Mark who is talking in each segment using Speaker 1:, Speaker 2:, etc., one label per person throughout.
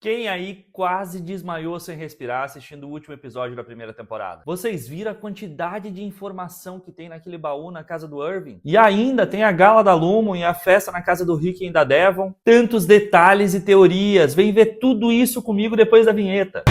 Speaker 1: Quem aí quase desmaiou sem respirar assistindo o último episódio da primeira temporada? Vocês viram a quantidade de informação que tem naquele baú na casa do Irving? E ainda tem a gala da Lumon e a festa na casa do Rick e da Devon. Tantos detalhes e teorias. Vem ver tudo isso comigo depois da vinheta.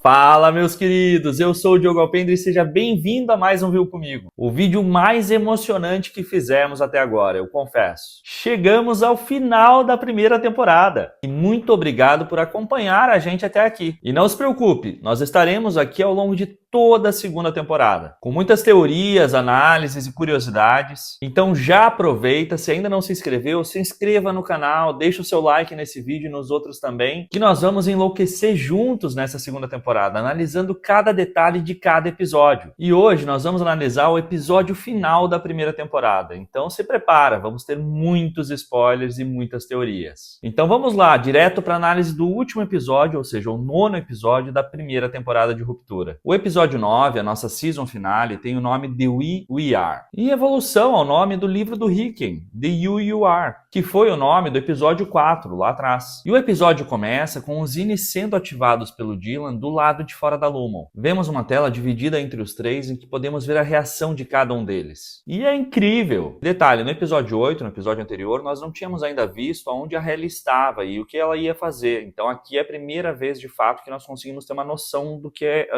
Speaker 1: Fala, meus queridos, eu sou o Diogo Alpendre e seja bem-vindo a mais um Viu Comigo. O vídeo mais emocionante que fizemos até agora, eu confesso. Chegamos ao final da primeira temporada e muito obrigado por acompanhar a gente até aqui. E não se preocupe, nós estaremos aqui ao longo de toda a segunda temporada, com muitas teorias, análises e curiosidades. Então já aproveita, se ainda não se inscreveu, se inscreva no canal, deixa o seu like nesse vídeo e nos outros também, que nós vamos enlouquecer juntos nessa segunda temporada, analisando cada detalhe de cada episódio. E hoje nós vamos analisar o episódio final da primeira temporada. Então se prepara, vamos ter muitos spoilers e muitas teorias. Então vamos lá, direto para a análise do último episódio, ou seja, o 9º episódio da primeira temporada de Ruptura. O episódio 9, a nossa season finale, tem o nome de We Are, em evolução ao nome do livro do Rick, The You Are, que foi o nome do episódio 4, lá atrás. E o episódio começa com os Zines sendo ativados pelo Dylan do lado de fora da Lumon. Vemos uma tela dividida entre os três em que podemos ver a reação de cada um deles. E é incrível! Detalhe, no episódio 8, no episódio anterior, nós não tínhamos ainda visto onde a Hayley estava e o que ela ia fazer. Então aqui é a primeira vez, de fato, que nós conseguimos ter uma noção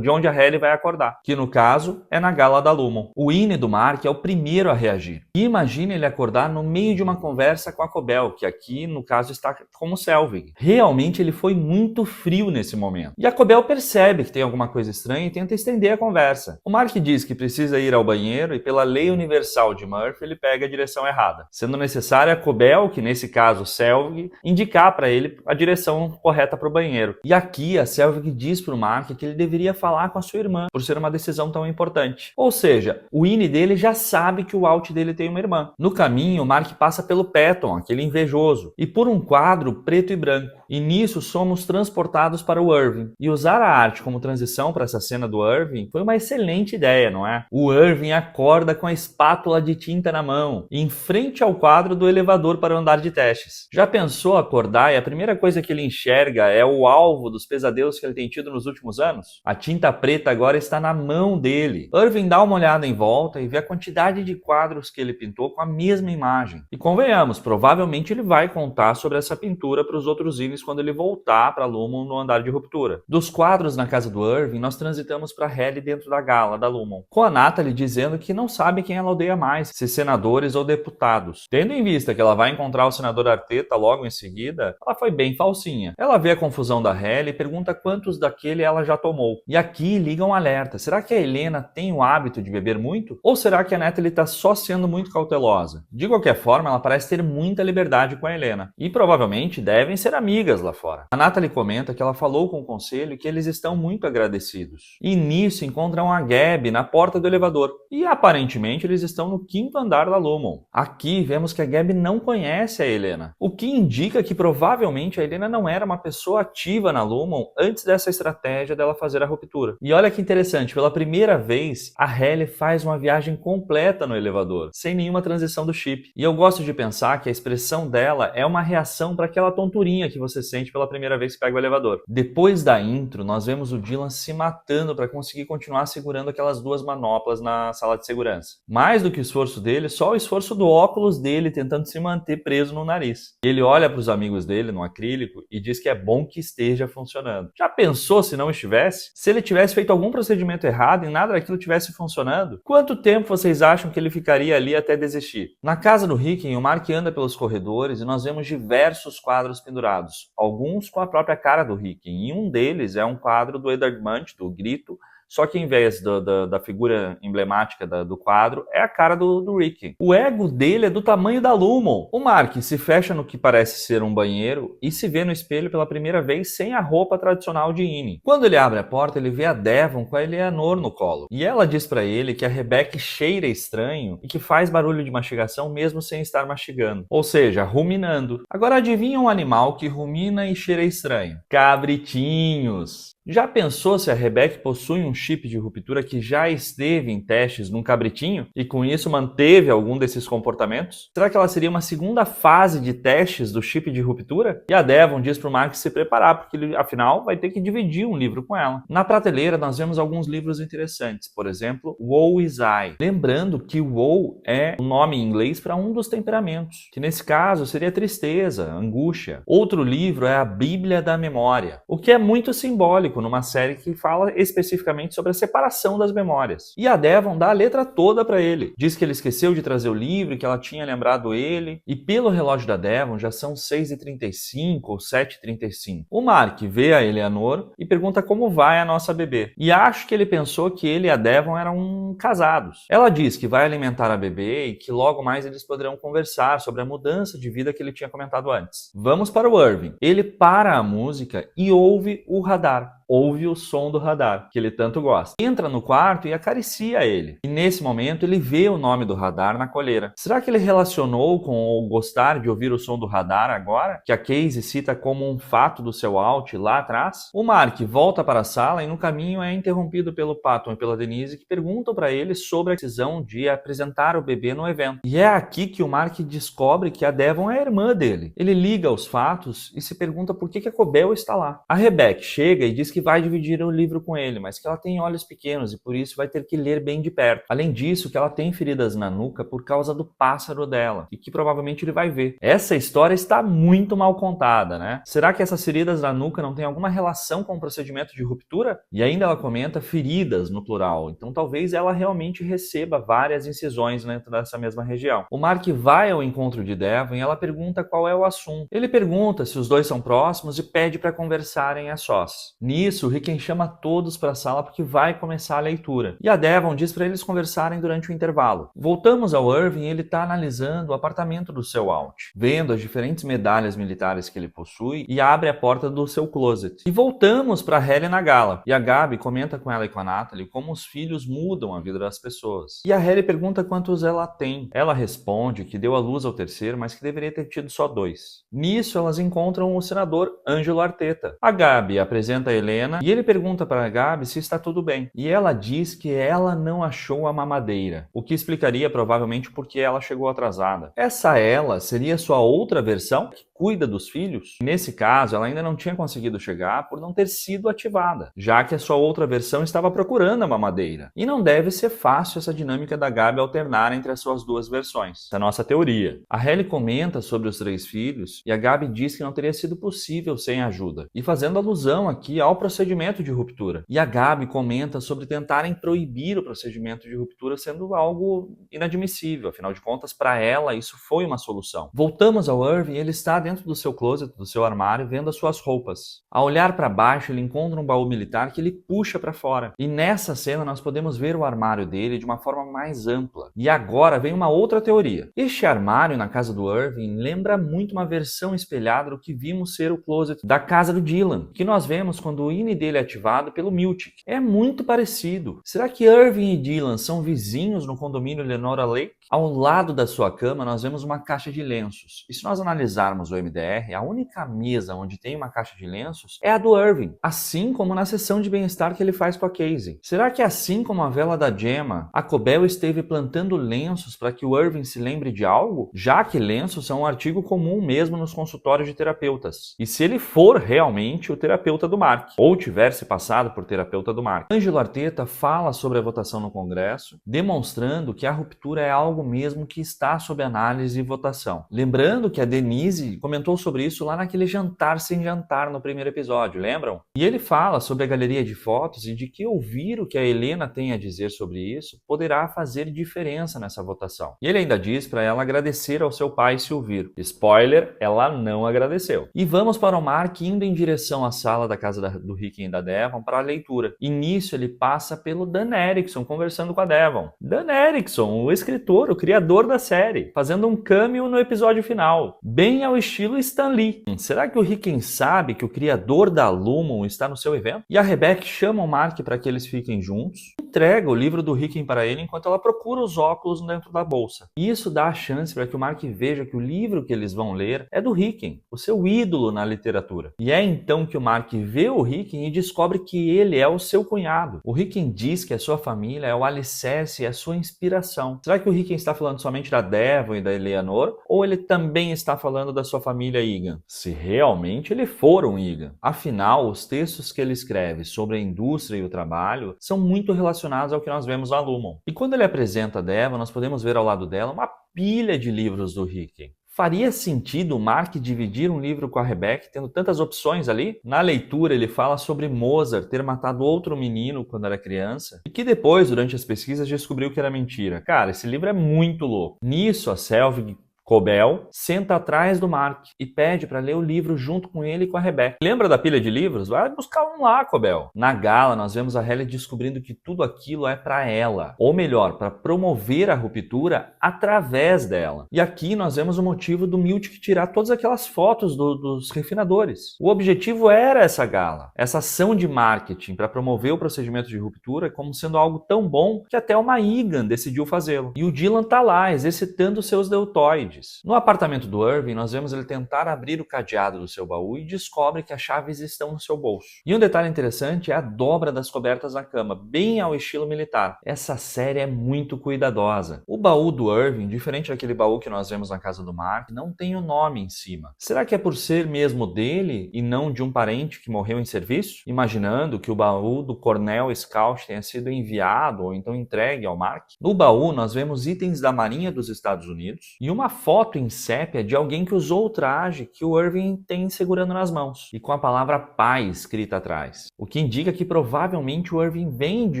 Speaker 1: de onde a Hayley vai acordar, que no caso é na gala da Lumon. O Winnie do Mark é o primeiro a reagir. E imagine ele acordar no meio de uma conversa com a Cobell, que aqui no caso está como Selvig. Realmente ele foi muito frio nesse momento. E a Cobell percebe que tem alguma coisa estranha e tenta estender a conversa. O Mark diz que precisa ir ao banheiro e pela lei universal de Murphy ele pega a direção errada, sendo necessária a Cobell, que nesse caso Selvig, indicar para ele a direção correta para o banheiro. E aqui a Selvig diz para o Mark que ele deveria falar com a sua irmã, por ser uma decisão tão importante. Ou seja, o Winnie dele já sabe que o Alt dele tem uma irmã. No caminho, o Mark passa pelo Patton, aquele invejoso, e por um quadro preto e branco. E nisso somos transportados para o Irving. E usar a arte como transição para essa cena do Irving foi uma excelente ideia, não é? O Irving acorda com a espátula de tinta na mão, em frente ao quadro do elevador para o andar de testes. Já pensou acordar e a primeira coisa que ele enxerga é o alvo dos pesadelos que ele tem tido nos últimos anos? A tinta preta agora está na mão dele. Irving dá uma olhada em volta e vê a quantidade de quadros que ele pintou com a mesma imagem. E convenhamos, provavelmente ele vai contar sobre essa pintura para os outros Zines quando ele voltar para Lumon no andar de Ruptura. Dos quadros na casa do Irving, nós transitamos para Hayley dentro da gala da Lumon, com a Natalie dizendo que não sabe quem ela odeia mais, se senadores ou deputados. Tendo em vista que ela vai encontrar o senador Arteta logo em seguida, ela foi bem falsinha. Ela vê a confusão da Hayley e pergunta quantos daquele ela já tomou. E aqui liga um alerta. Será que a Helena tem o hábito de beber muito? Ou será que a Natalie está só sendo muito cautelosa? De qualquer forma, ela parece ter muita liberdade com a Helena. E provavelmente devem ser amigas lá fora. A Natalie comenta que ela falou com o conselho e que eles estão muito agradecidos. E nisso encontram a Gabi na porta do elevador. E aparentemente eles estão no 5º andar da Lumon. Aqui vemos que a Gabi não conhece a Helena. O que indica que provavelmente a Helena não era uma pessoa ativa na Lumon antes dessa estratégia dela fazer a ruptura. E olha que interessante, pela primeira vez, a Hayley faz uma viagem completa no elevador, sem nenhuma transição do chip. E eu gosto de pensar que a expressão dela é uma reação para aquela tonturinha que você sente pela primeira vez que pega o elevador. Depois da intro, nós vemos o Dylan se matando para conseguir continuar segurando aquelas duas manoplas na sala de segurança. Mais do que o esforço dele, só o esforço do óculos dele tentando se manter preso no nariz. E ele olha para os amigos dele no acrílico e diz que é bom que esteja funcionando. Já pensou se não estivesse? Se ele tivesse feito algum procedimento errado e nada daquilo tivesse funcionando? Quanto tempo vocês acham que ele ficaria ali até desistir? Na casa do Rick, o Mark anda pelos corredores e nós vemos diversos quadros pendurados, alguns com a própria cara do Rick, e um deles é um quadro do Eddard Munch, do Grito, só que em vez da figura emblemática do quadro, é a cara do Rick. O ego dele é do tamanho da Lumon. O Mark se fecha no que parece ser um banheiro e se vê no espelho pela primeira vez sem a roupa tradicional de Innie. Quando ele abre a porta, ele vê a Devon com a Eleanor no colo. E ela diz pra ele que a Rebecca cheira estranho e que faz barulho de mastigação mesmo sem estar mastigando. Ou seja, ruminando. Agora adivinha um animal que rumina e cheira estranho? Cabritinhos! Já pensou se a Rebecca possui um chip de ruptura que já esteve em testes num cabritinho e com isso manteve algum desses comportamentos? Será que ela seria uma segunda fase de testes do chip de ruptura? E a Devon diz para o Mark se preparar, porque ele, afinal, vai ter que dividir um livro com ela. Na prateleira, nós vemos alguns livros interessantes. Por exemplo, Woe is I. Lembrando que Woe é o nome em inglês para um dos temperamentos, que nesse caso seria tristeza, angústia. Outro livro é a Bíblia da Memória, o que é muito simbólico numa série que fala especificamente sobre a separação das memórias. E a Devon dá a letra toda para ele. Diz que ele esqueceu de trazer o livro e que ela tinha lembrado ele. E pelo relógio da Devon já são 6h35 ou 7h35. O Mark vê a Eleanor e pergunta como vai a nossa bebê. E acho que ele pensou que ele e a Devon eram casados. Ela diz que vai alimentar a bebê e que logo mais eles poderão conversar sobre a mudança de vida que ele tinha comentado antes. Vamos para o Irving. Ele para a música e ouve o radar. Ouve o som do radar, que ele tanto gosta. Entra no quarto e acaricia ele. E nesse momento ele vê o nome do radar na coleira. Será que ele relacionou com o gostar de ouvir o som do radar agora? Que a Casey cita como um fato do seu out lá atrás? O Mark volta para a sala e no caminho é interrompido pelo Patton e pela Denise, que perguntam para ele sobre a decisão de apresentar o bebê no evento. E é aqui que o Mark descobre que a Devon é a irmã dele. Ele liga os fatos e se pergunta por que a Cobell está lá. A Rebecca chega e diz que vai dividir o livro com ele, mas que ela tem olhos pequenos e por isso vai ter que ler bem de perto. Além disso, que ela tem feridas na nuca por causa do pássaro dela e que provavelmente ele vai ver. Essa história está muito mal contada, né? Será que essas feridas na nuca não têm alguma relação com o procedimento de ruptura? E ainda ela comenta feridas no plural, então talvez ela realmente receba várias incisões dentro dessa mesma região. O Mark vai ao encontro de Devon e ela pergunta qual é o assunto. Ele pergunta se os dois são próximos e pede para conversarem a sós. Nisso, o Rickon chama todos para a sala porque vai começar a leitura. E a Devon diz para eles conversarem durante o intervalo. Voltamos ao Irving e ele está analisando o apartamento do seu out, vendo as diferentes medalhas militares que ele possui e abre a porta do seu closet. E voltamos para Halle na gala. E a Gabi comenta com ela e com a Natalie como os filhos mudam a vida das pessoas. E a Halle pergunta quantos ela tem. Ela responde que deu à luz ao terceiro, mas que deveria ter tido só 2. Nisso, elas encontram o senador Ângelo Arteta. A Gabi apresenta a Helena e ele pergunta para a Gabi se está tudo bem. E ela diz que ela não achou a mamadeira, o que explicaria provavelmente porque ela chegou atrasada. Essa ela seria sua outra versão que cuida dos filhos? Nesse caso, ela ainda não tinha conseguido chegar por não ter sido ativada, já que a sua outra versão estava procurando a mamadeira. E não deve ser fácil essa dinâmica da Gabi alternar entre as suas duas versões. Essa é a nossa teoria. A Halle comenta sobre os 3 filhos e a Gabi diz que não teria sido possível sem ajuda, e fazendo alusão aqui ao procedimento de ruptura. E a Gabi comenta sobre tentarem proibir o procedimento de ruptura sendo algo inadmissível, afinal de contas, para ela isso foi uma solução. Voltamos ao Irving e ele está dentro do seu closet, do seu armário, vendo as suas roupas. Ao olhar para baixo, ele encontra um baú militar que ele puxa para fora. E nessa cena nós podemos ver o armário dele de uma forma mais ampla. E agora vem uma outra teoria. Este armário na casa do Irving lembra muito uma versão espelhada do que vimos ser o closet da casa do Dylan, que nós vemos quando o INI dele é ativado pelo Miltic. É muito parecido. Será que Irving e Dylan são vizinhos no condomínio Lenora Lake? Ao lado da sua cama nós vemos uma caixa de lenços. E se nós analisarmos o MDR, a única mesa onde tem uma caixa de lenços é a do Irving, assim como na sessão de bem-estar que ele faz com a Casey. Será que assim como a vela da Gemma, a Cobell esteve plantando lenços para que o Irving se lembre de algo? Já que lenços são um artigo comum mesmo nos consultórios de terapeutas. E se ele for realmente o terapeuta do Mark, ou tiver se passado por terapeuta do Mark. Ângelo Arteta fala sobre a votação no Congresso, demonstrando que a ruptura é algo mesmo que está sob análise e votação. Lembrando que a Denise comentou sobre isso lá naquele jantar sem jantar no primeiro episódio, lembram? E ele fala sobre a galeria de fotos e de que ouvir o que a Helena tem a dizer sobre isso poderá fazer diferença nessa votação. E ele ainda diz para ela agradecer ao seu pai se ouvir. Spoiler, ela não agradeceu. E vamos para o Mark indo em direção à sala da casa do Rickon e da Devon para a leitura. E nisso ele passa pelo Dan Erickson conversando com a Devon. Dan Erickson, o escritor, o criador da série, fazendo um cameo no episódio final, bem ao estilo Stan Lee. Será que o Rickon sabe que o criador da Lumon está no seu evento? E a Rebecca chama o Mark para que eles fiquem juntos. entrega o livro do Ricken para ele enquanto ela procura os óculos dentro da bolsa. Isso dá a chance para que o Mark veja que o livro que eles vão ler é do Ricken, o seu ídolo na literatura. E é então que o Mark vê o Ricken e descobre que ele é o seu cunhado. O Ricken diz que a sua família é o alicerce e a sua inspiração. Será que o Ricken está falando somente da Devon e da Eleanor? Ou ele também está falando da sua família Egan? Se realmente ele for um Egan. Afinal, os textos que ele escreve sobre a indústria e o trabalho são muito relacionados ao que nós vemos na Lumon. E quando ele apresenta a Devon, nós podemos ver ao lado dela uma pilha de livros do Ricken. Faria sentido o Mark dividir um livro com a Rebecca, tendo tantas opções ali? Na leitura, ele fala sobre Mozart ter matado outro menino quando era criança e que depois, durante as pesquisas, descobriu que era mentira. Cara, esse livro é muito louco. Nisso, a Selvig Cobell senta atrás do Mark e pede para ler o livro junto com ele e com a Rebecca. Lembra da pilha de livros? Vai buscar um lá, Cobell. Na gala, nós vemos a Halle descobrindo que tudo aquilo é para ela. Ou melhor, para promover a ruptura através dela. E aqui nós vemos o motivo do Miltic tirar todas aquelas fotos dos refinadores. O objetivo era essa gala. Essa ação de marketing para promover o procedimento de ruptura como sendo algo tão bom que até uma Egan decidiu fazê-lo. E o Dylan tá lá, exercitando seus deltoides. No apartamento do Irving, nós vemos ele tentar abrir o cadeado do seu baú e descobre que as chaves estão no seu bolso. E um detalhe interessante é a dobra das cobertas na cama, bem ao estilo militar. Essa série é muito cuidadosa. O baú do Irving, diferente daquele baú que nós vemos na casa do Mark, não tem o nome em cima. Será que é por ser mesmo dele e não de um parente que morreu em serviço? Imaginando que o baú do Coronel Scout tenha sido enviado ou então entregue ao Mark. No baú, nós vemos itens da Marinha dos Estados Unidos e uma foto em sépia de alguém que usou o traje que o Irving tem segurando nas mãos e com a palavra pai escrita atrás, o que indica que provavelmente o Irving vem de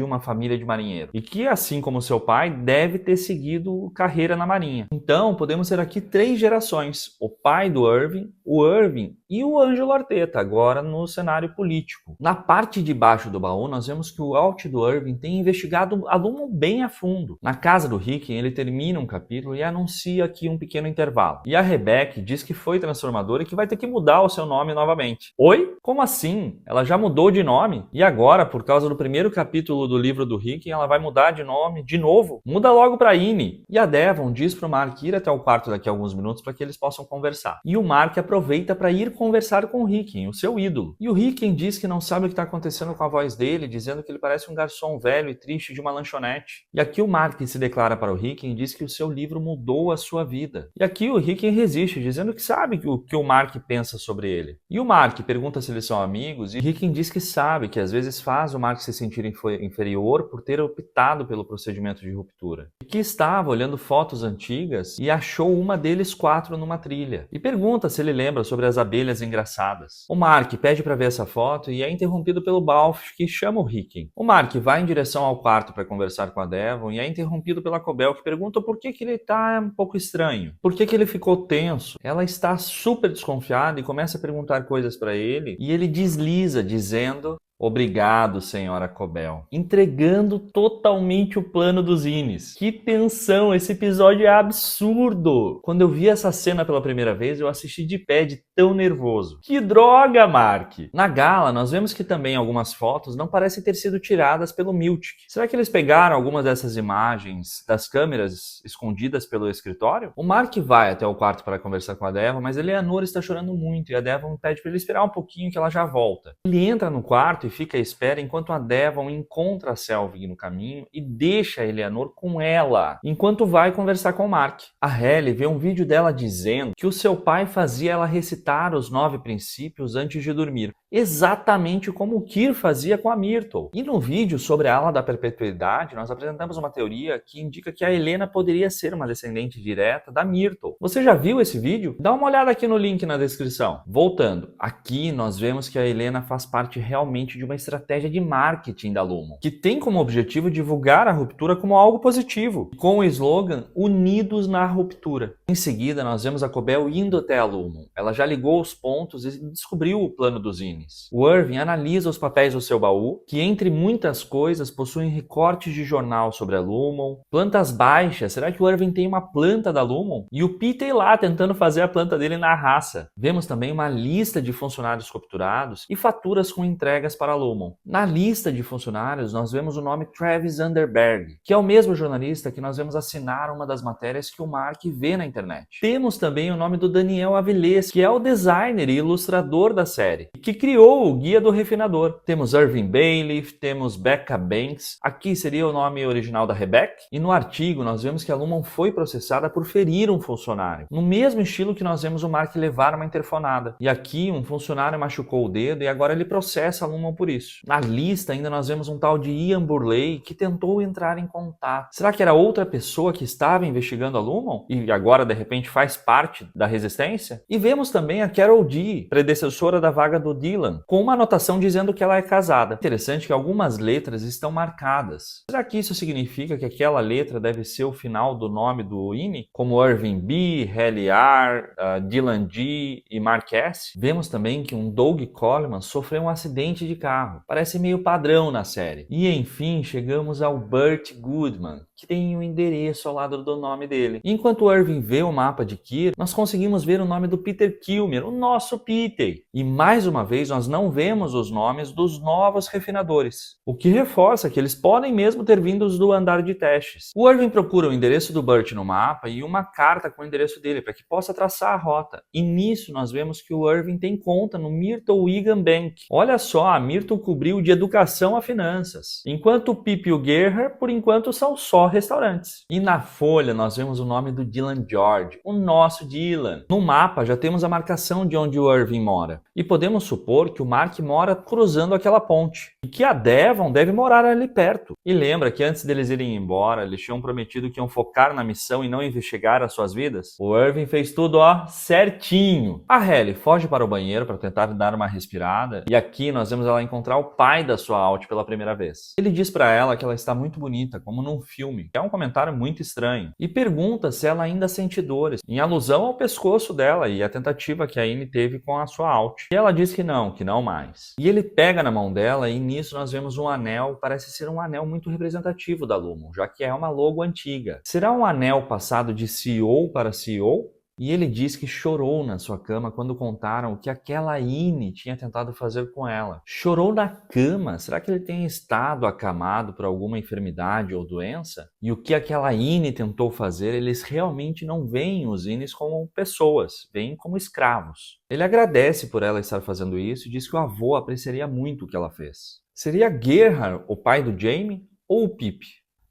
Speaker 1: uma família de marinheiro e que, assim como seu pai, deve ter seguido carreira na marinha. Então, podemos ter aqui 3 gerações, o pai do Irving, o Irving e o Ângelo Arteta, agora no cenário político. Na parte de baixo do baú, nós vemos que o Alt do Irving tem investigado a Lumon bem a fundo. Na casa do Ricken, ele termina um capítulo e anuncia aqui um pequeno intervalo. E a Rebecca diz que foi transformadora e que vai ter que mudar o seu nome novamente. Oi? Como assim? Ela já mudou de nome? E agora, por causa do primeiro capítulo do livro do Ricken, ela vai mudar de nome de novo? Muda logo para Ine. E a Devon diz para o Mark ir até o quarto daqui a alguns minutos para que eles possam conversar. E o Mark aproveita para ir conversar com o Ricken, o seu ídolo. E o Ricken diz que não sabe o que está acontecendo com a voz dele, dizendo que ele parece um garçom velho e triste de uma lanchonete. E aqui o Mark se declara para o Ricken e diz que o seu livro mudou a sua vida. E aqui o Ricken resiste, dizendo que sabe o que o Mark pensa sobre ele. E o Mark pergunta se eles são amigos e o Ricken diz que sabe, que às vezes faz o Mark se sentir inferior por ter optado pelo procedimento de ruptura. E que estava olhando fotos antigas e achou uma deles 4 numa trilha. E pergunta se ele lembra sobre as abelhas engraçadas. O Mark pede para ver essa foto e é interrompido pelo Balf, que chama o Ricken. O Mark vai em direção ao quarto para conversar com a Devon e é interrompido pela Cobell, que pergunta por que ele está um pouco estranho. Por que ele ficou tenso? Ela está super desconfiada e começa a perguntar coisas para ele e ele desliza, dizendo: obrigado, senhora Cobell. Entregando totalmente o plano dos Ines. Que tensão, esse episódio é absurdo. Quando eu vi essa cena pela primeira vez, eu assisti de pé de tão nervoso. Que droga, Mark! Na gala, nós vemos que também algumas fotos não parecem ter sido tiradas pelo Miltic. Será que eles pegaram algumas dessas imagens das câmeras escondidas pelo escritório? O Mark vai até o quarto para conversar com a Devon, mas a Eleanor está chorando muito e a Devon pede para ele esperar um pouquinho que ela já volta. Ele entra no quarto e fica à espera enquanto a Devon encontra a Selvig no caminho e deixa a Eleanor com ela, enquanto vai conversar com o Mark. A Halle vê um vídeo dela dizendo que o seu pai fazia ela recitar os 9 princípios antes de dormir, exatamente como o Kir fazia com a Myrtle. E no vídeo sobre a ala da perpetuidade, nós apresentamos uma teoria que indica que a Helena poderia ser uma descendente direta da Myrtle. Você já viu esse vídeo? Dá uma olhada aqui no link na descrição. Voltando, aqui nós vemos que a Helena faz parte realmente de uma estratégia de marketing da Lumon, que tem como objetivo divulgar a ruptura como algo positivo, com o slogan Unidos na Ruptura. Em seguida, nós vemos a Cobell indo até a Lumon. Ela já ligou os pontos e descobriu o plano dos Ines. O Irving analisa os papéis do seu baú, que entre muitas coisas possuem recortes de jornal sobre a Lumon, plantas baixas. Será que o Irving tem uma planta da Lumon? E o Peter lá tentando fazer a planta dele na raça. Vemos também uma lista de funcionários capturados e faturas com entregas para para a Lumon. Na lista de funcionários, nós vemos o nome Travis Underberg, que é o mesmo jornalista que nós vemos assinar uma das matérias que o Mark vê na internet. Temos também o nome do Daniel Avilés, que é o designer e ilustrador da série, que criou o Guia do Refinador. Temos Irving Bailiff, temos Becca Banks, aqui seria o nome original da Rebecca, e no artigo nós vemos que a Lumon foi processada por ferir um funcionário, no mesmo estilo que nós vemos o Mark levar uma interfonada. E aqui um funcionário machucou o dedo e agora ele processa a Lumon por isso. Na lista ainda nós vemos um tal de Ian Burley que tentou entrar em contato. Será que era outra pessoa que estava investigando a Lumon e agora de repente faz parte da resistência? E vemos também a Carol D, predecessora da vaga do Dylan, com uma anotação dizendo que ela é casada. Interessante que algumas letras estão marcadas. Será que isso significa que aquela letra deve ser o final do nome do INI, como Irving B, Haley R, Dylan G e Mark S? Vemos também que um Doug Coleman sofreu um acidente de carro. Parece meio padrão na série. E enfim, chegamos ao Burt Goodman, que tem um endereço ao lado do nome dele. Enquanto o Irving vê o mapa de Kir, nós conseguimos ver o nome do Peter Kilmer, o nosso Peter. E mais uma vez nós não vemos os nomes dos novos refinadores, o que reforça que eles podem mesmo ter vindos do andar de testes. O Irving procura o endereço do Burt no mapa e uma carta com o endereço dele para que possa traçar a rota. E nisso nós vemos que o Irving tem conta no Myrtle Wigan Bank. Olha só, a Myrtle cobriu de educação a finanças, enquanto o Pip e o Gerhard, por enquanto, são só restaurantes. E na folha nós vemos o nome do Dylan George, o nosso Dylan. No mapa já temos a marcação de onde o Irving mora. E podemos supor que o Mark mora cruzando aquela ponte. E que a Devon deve morar ali perto. E lembra que antes deles irem embora, eles tinham prometido que iam focar na missão e não investigar as suas vidas? O Irving fez tudo, ó, certinho. A Haley foge para o banheiro para tentar dar uma respirada. E aqui nós vemos ela encontrar o pai da sua Alt pela primeira vez. Ele diz para ela que ela está muito bonita, como num filme, que é um comentário muito estranho. E pergunta se ela ainda sente dores, em alusão ao pescoço dela e a tentativa que a Anne teve com a sua Alt. E ela diz que não mais. E ele pega na mão dela e nisso nós vemos um anel, parece ser um anel muito representativo da Lumon, já que é uma logo antiga. Será um anel passado de CEO para CEO? E ele diz que chorou na sua cama quando contaram o que aquela Ine tinha tentado fazer com ela. Chorou na cama? Será que ele tem estado acamado por alguma enfermidade ou doença? E o que aquela Ine tentou fazer, eles realmente não veem os Ines como pessoas, veem como escravos. Ele agradece por ela estar fazendo isso e diz que o avô apreciaria muito o que ela fez. Seria Gerhard o pai do Jamie ou o Pip?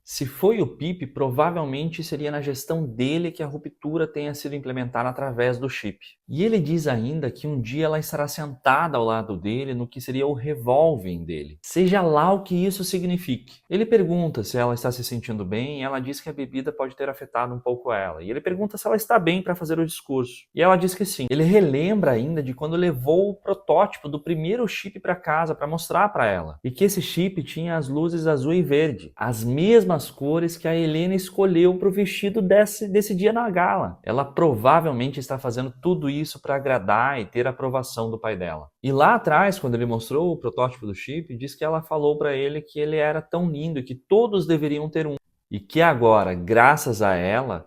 Speaker 1: Se foi o Pip, provavelmente seria na gestão dele que a ruptura tenha sido implementada através do chip. E ele diz ainda que um dia ela estará sentada ao lado dele no que seria o revolving dele. Seja lá o que isso signifique. Ele pergunta se ela está se sentindo bem e ela diz que a bebida pode ter afetado um pouco ela. E ele pergunta se ela está bem para fazer o discurso. E ela diz que sim. Ele relembra ainda de quando levou o protótipo do primeiro chip para casa para mostrar para ela. E que esse chip tinha as luzes azul e verde, as mesmas cores que a Helena escolheu para o vestido desse dia na gala. Ela provavelmente está fazendo tudo isso para agradar e ter a aprovação do pai dela. E lá atrás, quando ele mostrou o protótipo do chip, diz que ela falou para ele que ele era tão lindo e que todos deveriam ter um. E que agora, graças a ela,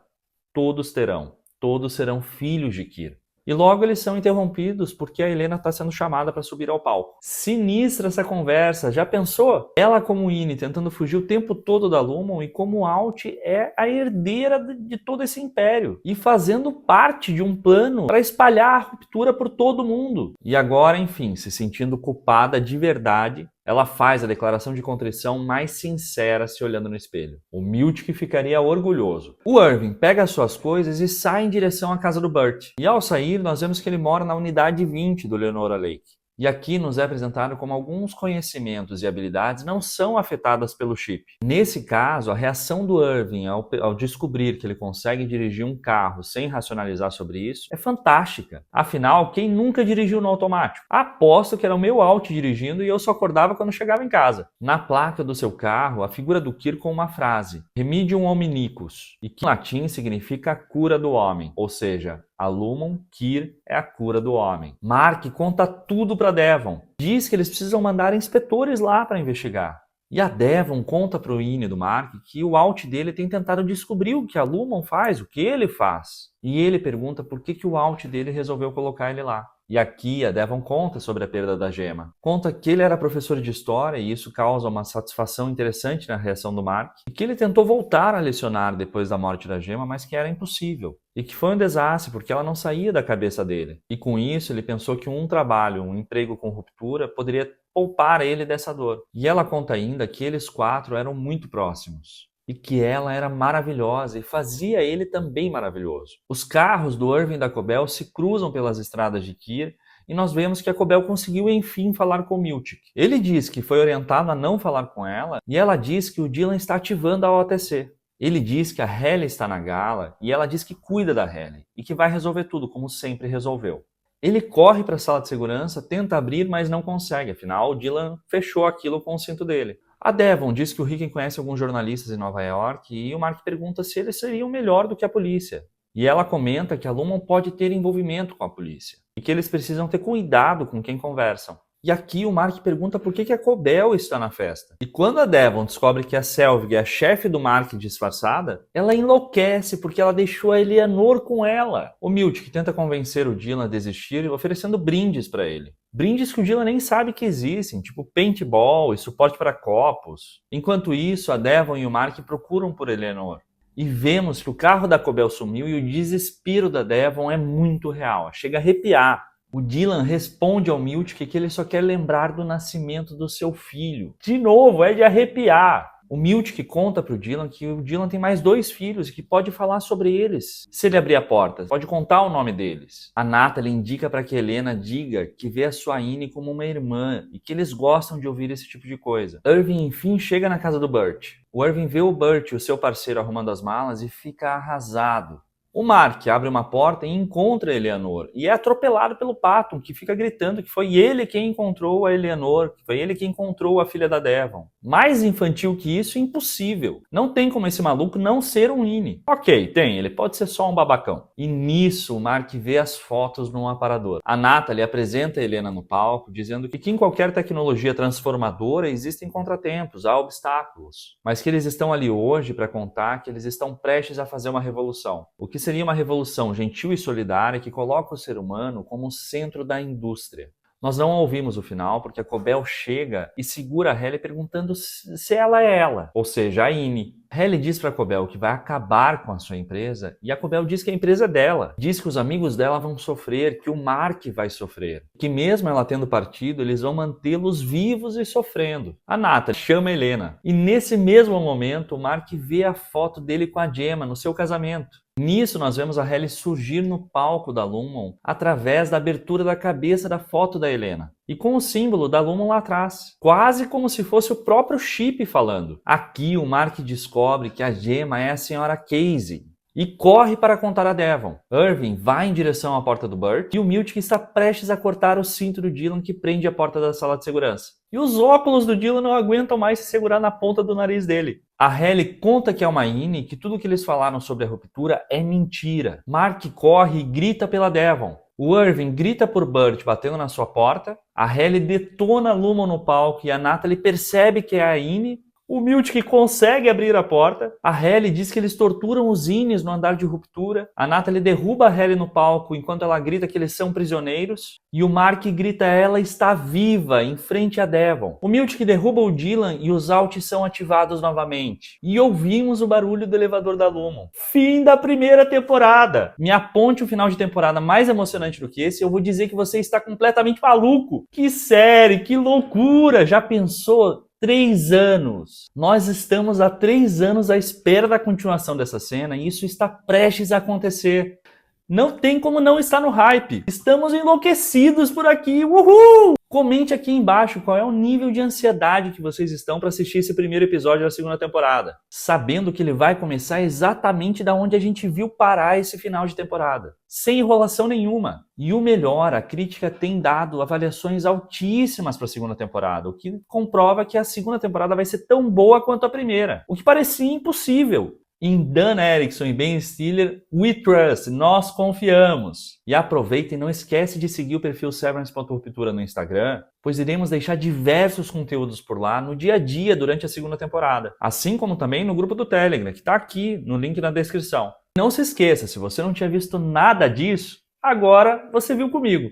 Speaker 1: todos terão. Todos serão filhos de Kir. E logo eles são interrompidos porque a Helena está sendo chamada para subir ao palco. Sinistra essa conversa, já pensou? Ela como Ine tentando fugir o tempo todo da Lumon e como Alt é a herdeira de todo esse império. E fazendo parte de um plano para espalhar a ruptura por todo mundo. E agora, enfim, se sentindo culpada de verdade, ela faz a declaração de contrição mais sincera se olhando no espelho. O Milt que ficaria orgulhoso. O Irving pega as suas coisas e sai em direção à casa do Burt. E ao sair, nós vemos que ele mora na unidade 20 do Leonora Lake. E aqui nos é apresentado como alguns conhecimentos e habilidades não são afetadas pelo chip. Nesse caso, a reação do Irving ao descobrir que ele consegue dirigir um carro sem racionalizar sobre isso é fantástica. Afinal, quem nunca dirigiu no automático? Aposto que era o meu Alt dirigindo e eu só acordava quando chegava em casa. Na placa do seu carro, a figura do Kir com uma frase, Remedium Hominicus, e que em latim significa a cura do homem, ou seja, a Lumon, Kir é a cura do homem. Mark conta tudo para Devon. Diz que eles precisam mandar inspetores lá para investigar. E a Devon conta para o Ine do Mark que o Alt dele tem tentado descobrir o que a Lumon faz, o que ele faz. E ele pergunta por que o Alt dele resolveu colocar ele lá. E aqui a Devon conta sobre a perda da gema. Conta que ele era professor de história e isso causa uma satisfação interessante na reação do Mark. E que ele tentou voltar a lecionar depois da morte da gema, mas que era impossível. E que foi um desastre porque ela não saía da cabeça dele. E com isso ele pensou que um trabalho, um emprego com ruptura poderia poupar ele dessa dor. E ela conta ainda que eles 4 eram muito próximos. E que ela era maravilhosa e fazia ele também maravilhoso. Os carros do Irving e da Cobell se cruzam pelas estradas de Kir e nós vemos que a Cobell conseguiu enfim falar com Miltic. Ele diz que foi orientado a não falar com ela e ela diz que o Dylan está ativando a OTC. Ele diz que a Halle está na gala e ela diz que cuida da Halle e que vai resolver tudo como sempre resolveu. Ele corre para a sala de segurança, tenta abrir, mas não consegue, afinal o Dylan fechou aquilo com o cinto dele. A Devon diz que o Ricken conhece alguns jornalistas em Nova York e o Mark pergunta se eles seriam melhor do que a polícia. E ela comenta que a Lumon pode ter envolvimento com a polícia e que eles precisam ter cuidado com quem conversam. E aqui o Mark pergunta por que a Cobell está na festa. E quando a Devon descobre que a Selvig é a chefe do Mark disfarçada, ela enlouquece porque ela deixou a Eleanor com ela. O Miltic tenta convencer o Dylan a desistir oferecendo brindes para ele. Brindes que o Dylan nem sabe que existem, tipo paintball e suporte para copos. Enquanto isso, a Devon e o Mark procuram por Eleanor. E vemos que o carro da Cobell sumiu e o desespero da Devon é muito real, chega a arrepiar. O Dylan responde ao Miltic que ele só quer lembrar do nascimento do seu filho. De novo, é de arrepiar. O Miltic conta para o Dylan que o Dylan tem mais 2 filhos e que pode falar sobre eles. Se ele abrir a porta, pode contar o nome deles. A Natalie indica para que Helena diga que vê a sua Annie como uma irmã e que eles gostam de ouvir esse tipo de coisa. Irving, enfim, chega na casa do Burt. O Irving vê o Burt e o seu parceiro arrumando as malas e fica arrasado. O Mark abre uma porta e encontra a Eleanor e é atropelado pelo Patton, que fica gritando que foi ele quem encontrou a Eleanor, que foi ele quem encontrou a filha da Devon. Mais infantil que isso, impossível. Não tem como esse maluco não ser um Ine. Ok, tem, ele pode ser só um babacão. E nisso o Mark vê as fotos num aparador. A Natalie apresenta a Helena no palco, dizendo que em qualquer tecnologia transformadora existem contratempos, há obstáculos. Mas que eles estão ali hoje para contar que eles estão prestes a fazer uma revolução. O que seria uma revolução gentil e solidária que coloca o ser humano como centro da indústria. Nós não ouvimos o final porque a Cobell chega e segura a Halle perguntando se ela é ela, ou seja, a Ine. Halle diz para a Cobell que vai acabar com a sua empresa e a Cobell diz que a empresa é dela. Diz que os amigos dela vão sofrer, que o Mark vai sofrer. Que mesmo ela tendo partido, eles vão mantê-los vivos e sofrendo. A Natalie chama a Helena e nesse mesmo momento o Mark vê a foto dele com a Gemma no seu casamento. Nisso nós vemos a Halle surgir no palco da Lumon através da abertura da cabeça da foto da Helena. E com o símbolo da Lumon lá atrás, quase como se fosse o próprio Chip falando. Aqui o Mark descobre que a Gemma é a senhora Casey e corre para contar a Devon. Irving vai em direção à porta do Burt e o Miltic está prestes a cortar o cinto do Dylan que prende a porta da sala de segurança. E os óculos do Dylan não aguentam mais se segurar na ponta do nariz dele. A Halle conta que é uma Ine e que tudo que eles falaram sobre a ruptura é mentira. Mark corre e grita pela Devon. O Irving grita por Burt batendo na sua porta. A Halle detona a Lumon no palco e a Natalie percebe que é a Ine. O Miltic consegue abrir a porta. A Halle diz que eles torturam os Ines no andar de ruptura. A Natalie derruba a Halle no palco enquanto ela grita que eles são prisioneiros. E o Mark grita ela está viva em frente a Devon. O Miltic derruba o Dylan e os alts são ativados novamente. E ouvimos o barulho do elevador da Lumon. Fim da primeira temporada. Me aponte um final de temporada mais emocionante do que esse e eu vou dizer que você está completamente maluco. Que série, que loucura. Já pensou? 3 anos. Nós estamos há 3 anos à espera da continuação dessa cena e isso está prestes a acontecer. Não tem como não estar no hype. Estamos enlouquecidos por aqui. Uhul! Comente aqui embaixo qual é o nível de ansiedade que vocês estão para assistir esse primeiro episódio da segunda temporada, sabendo que ele vai começar exatamente da onde a gente viu parar esse final de temporada, sem enrolação nenhuma. E o melhor, a crítica tem dado avaliações altíssimas para a segunda temporada, o que comprova que a segunda temporada vai ser tão boa quanto a primeira, o que parecia impossível. Em Dan Erickson e Ben Stiller, we trust, nós confiamos. E aproveita e não esquece de seguir o perfil Severance.ruptura no Instagram, pois iremos deixar diversos conteúdos por lá no dia a dia durante a segunda temporada. Assim como também no grupo do Telegram, que está aqui no link na descrição. Não se esqueça, se você não tinha visto nada disso, agora você viu comigo.